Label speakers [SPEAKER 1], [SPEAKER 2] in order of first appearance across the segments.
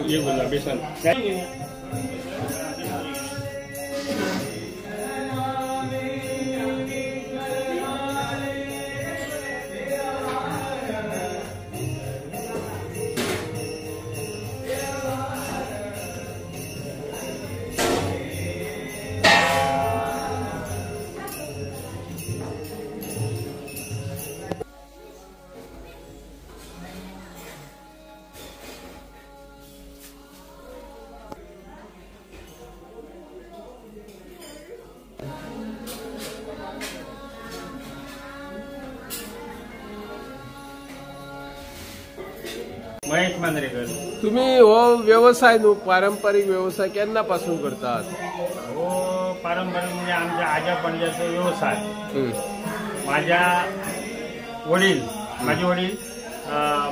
[SPEAKER 1] ये बोला बेसन महेश मांद्रेकर.
[SPEAKER 2] तुम्ही हो व्यवसाय न्हू पारंपरिक व्यवसाय केन्नापासून करतात?
[SPEAKER 1] हो पारंपरिक म्हणजे आमच्या आजा पणजाचा व्यवसाय. माझे वडील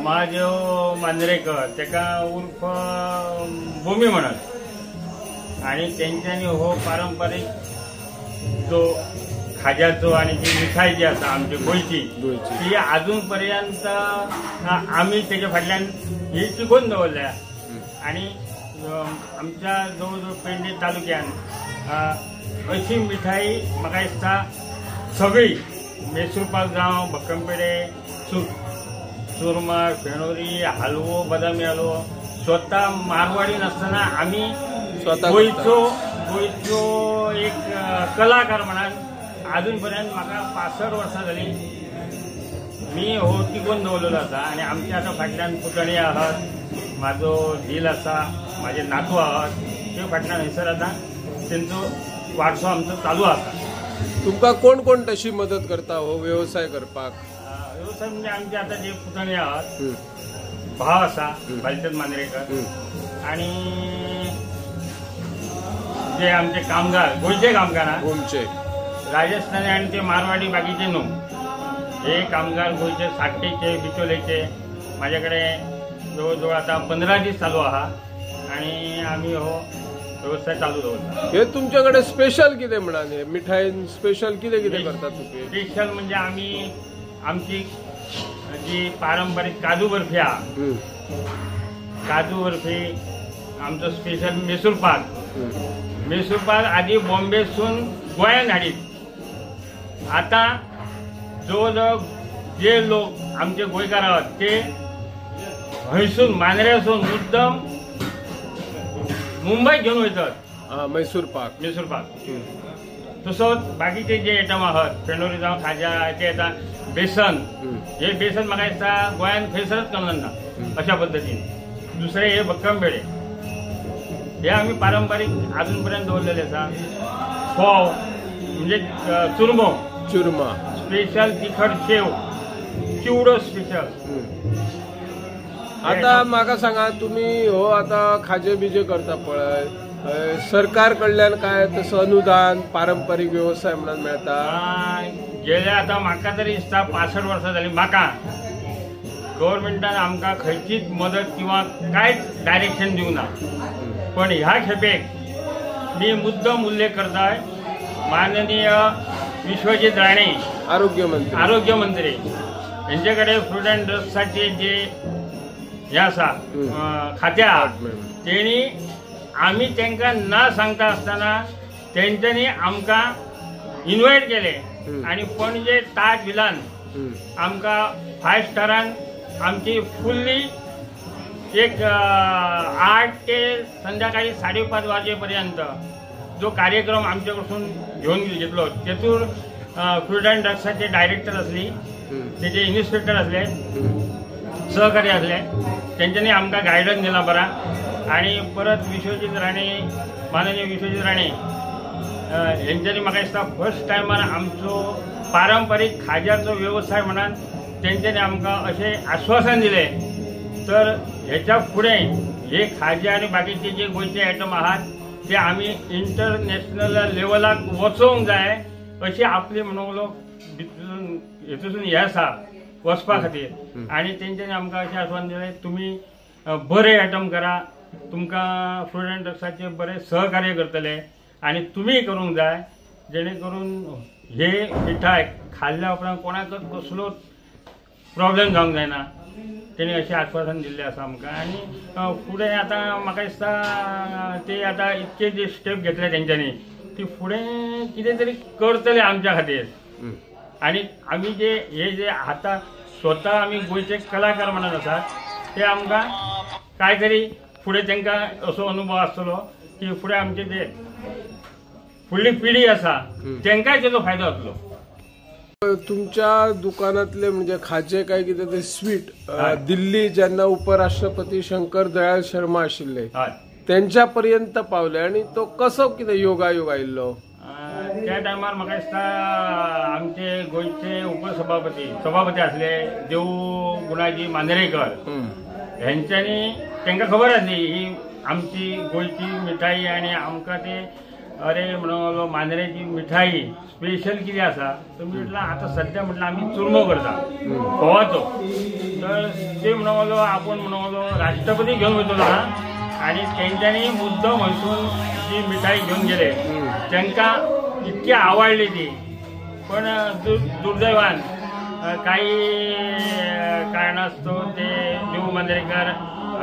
[SPEAKER 1] महादेव मांद्रेकर तेका उर्फ भूमी म्हणत आणि त्यांच्यानी हो पारंपरिक जो खाज्याचो आणि जी मिठाई जी आसा आमची गोंयची ती अजूनपर्यंत आम्ही त्याच्या फाटल्यान ही टिकून दवरल्या. आणि आमच्या जवळजवळ पेडणे तालुक्यात अशी मिठाई म्हाका दिसता सगळी मैसूर पाक जावं भक्कमपेडे चुरमा फेणोरी हलवो बदामी हलवो स्वतः मारवाडी नसताना आम्ही गोंयचो एक कलाकार म्हणून अजूनपर्यंत म्हाका 65 वर्सां जाली मी हो टिकून दवरलेलो आसा. आणि आमच्या आता फाटल्यान पुतणी आहात, म्हाजो धील आसा, म्हाजे नातू आहात, ते फाटल्यान हयसर आतां तेंचो वारसो आमचो चालू आसा.
[SPEAKER 2] तुमकां कोण कोण तशी मदत करता हो व्यवसाय करपाक?
[SPEAKER 1] व्यवसाय म्हणजे आमचे आता जे पुतणी आहात, भाव आसा बालचंद मांद्रेकर, आणि जे आमचे कामगार गोंयचे कामगार
[SPEAKER 2] गोंयचे
[SPEAKER 1] राजस्थानी आणि ते मारवाडी बाकीचे न्हू, हे कामगार गोंयचे साकटेचे बिचोलेचे माझ्याकडे जवळजवळ आता 15 दीस चालू आहात आणि आम्ही हो व्यवसाय चालू दवरता.
[SPEAKER 2] हे तुमच्याकडे स्पेशल कितें म्हणाले मिठाईन स्पेशल कितें कितें करतात तुम्ही?
[SPEAKER 1] स्पेशल म्हणजे आम्ही आमची जी पारंपरिक काजू बर्फी आहा, काजू बर्फी आमचो स्पेशल मैसूर पाक आधी बॉम्बेसून गोंयांत हाडीत. आता जवळजवळ जे लोक आमचे गोंयकार आहात ते हयसून मांद्र्यासून मुद्दम मुंबईत घेऊन वयतात
[SPEAKER 2] मैसूर पाक.
[SPEAKER 1] तसोच बाकीचे जे आयटम आहात फेणोरी जावं खाज्या ते येता बेसन, हे बेसन म्हाका दिसता गोंयांत खंयसरच करना अशा पद्दतीन. दुसरे हे भक्कमपेडे हे आम्ही पारंपरिक अजूनपर्यंत दवरलेले आसा. फोव म्हणजे चुरमा स्पेशल तिखट शेव चिवडो स्पेशल.
[SPEAKER 2] आता म्हाका सांगा तुम्ही हो आता खाजे बिजे करता पळय, सरकार कडल्यान काय तसं अनुदान पारंपरिक व्यवसाय म्हणून मेळता?
[SPEAKER 1] गेले आता म्हाका तरी दिसता 65 वर्सां जाली म्हाका गव्हर्नमेंटान आमकां खंयचीच मदत किंवा कांयच डायरेक्शन दिवंक ना. पण ह्या खेपेक मी मुद्दम उल्लेख करताय माननीय विश्वजीत राणे आरोग्य मंत्री यांच्याकडे फूड अँड ड्रग्सचे जे हे आसा खाते आहात, तेणी आम्ही त्यांना ना सांगता असताना त्यांच्यानी आमकां इन्वायट केले आणि पणजे ताज विलान आमकां 5 स्टारान आमची फुल्ली एक 8 ते संध्याकाळी 5:30 वाजेपर्यंत जो कार्यक्रम आमच्याकडून घेऊन घेतलो तेतून फूड अँड ड्रग्सचे डायरेक्टर असली, त्याचे इन्स्पेक्टर असले, सहकारी असले, त्यांच्यानी आमकां गायडन्स दिला बरा. आणि परत माननीय विश्वजीत राणे यांच्यानी म्हाका दिसता फर्स्ट टायमार आमचो पारंपरिक खाज्याचो व्यवसाय म्हणून त्यांच्यानी आमकां अशें आश्वासन दिले तर ह्याच्या फुडें हे खाजे आणि बाकीचे जे गोंयचे आयटम आहात ते आम्ही इंटरनॅशनल लेवलाक वचोवंक जाय अशी आपली मनोवलोक भितून हेतून हे आसा वचपा खातीर आनी तेंच्यांनी आमकां अशें आस्वासन दिलें तुमी बरे अटेम्प करा तुमकां फूड एंड ड्रग्साचे बरे सहकार्य करतले आनी तुमी करूंक जाय जेणे करून हे मिठाय खाल्ल्या उपरांत कोणाकच कसलोच प्रॉब्लेम जावंक जायना तेणी अशें आश्वासन दिल्लें आसा आमकां आनी फुडें आतां म्हाका दिसता ते आतां इतके जे स्टेप घेतले तेंच्यांनी ती फुडें कितें तरी करतले आमच्या खातीर आनी आमी जे हे जे आतां स्वता आमी गोंयचे कलाकार म्हणून आसात ते आमकां काय तरी फुडें तांकां असो अनुभव आसतलो की फुडें आमचे जे फुडली पिढी आसा तांकांय तेजो फायदो जातलो.
[SPEAKER 2] तुमच्या दुकानातले म्हणजे खाजे काय कितें ते स्वीट दिल्ली जेन्ना उपराष्ट्रपती शंकर दयाळ शर्मा आशिल्ले त्यांच्या पर्यंत पावले आणि तो कसो कितें योगायोग आयिल्लो
[SPEAKER 1] त्या टायमार म्हाका दिसता आमचे गोंयचे सभापती आसले देवू गुणाजी मांद्रेकर हेंच्यांनी तांकां खबर आसली ही आमची गोंयची मिठाई आनी आमकां ते अरे म्हणलो मांद्रेची मिठाई स्पेशल कितें आसा तर म्हटलं आता सध्या म्हटलं आमी चुरमो करता फोवाचो तर ते म्हणलो आपण म्हणलो राष्ट्रपती घेवन वयतलो हा आणि तेंच्यांनी मुद्दम हयसून ती मिठाई घेवन गेले तांकां इतकी आवडली ती पण दुर्दैवान काही कारणास्तव ते देव मांद्रेकर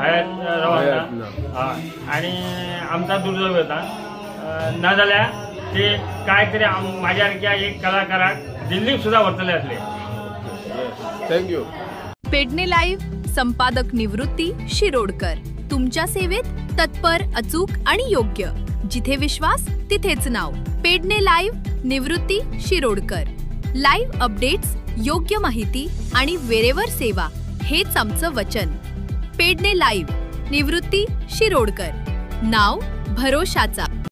[SPEAKER 1] हयात रावना आणि आमचा दुर्दैव होता नाजाल्यार ते काय तरी माझ्यासारख्या एक कलाकाराक दिल्लीक सुद्धा व्हरतले असले.
[SPEAKER 2] थँक्यू.
[SPEAKER 3] पेडणे लाईव्ह संपादक निवृत्ती शिरोडकर तुमच्या सेवेत तत्पर अचूक आणि योग्य जिथे विश्वास तिथेच नाव. पेडणे लाईव्ह निवृत्ती शिरोडकर. लाईव्ह अपडेट्स योग्य माहिती आणि वेरेवर सेवा हेच आमचं वचन. पेडणे लाईव्ह निवृत्ती शिरोडकर नाव भरोशाचा.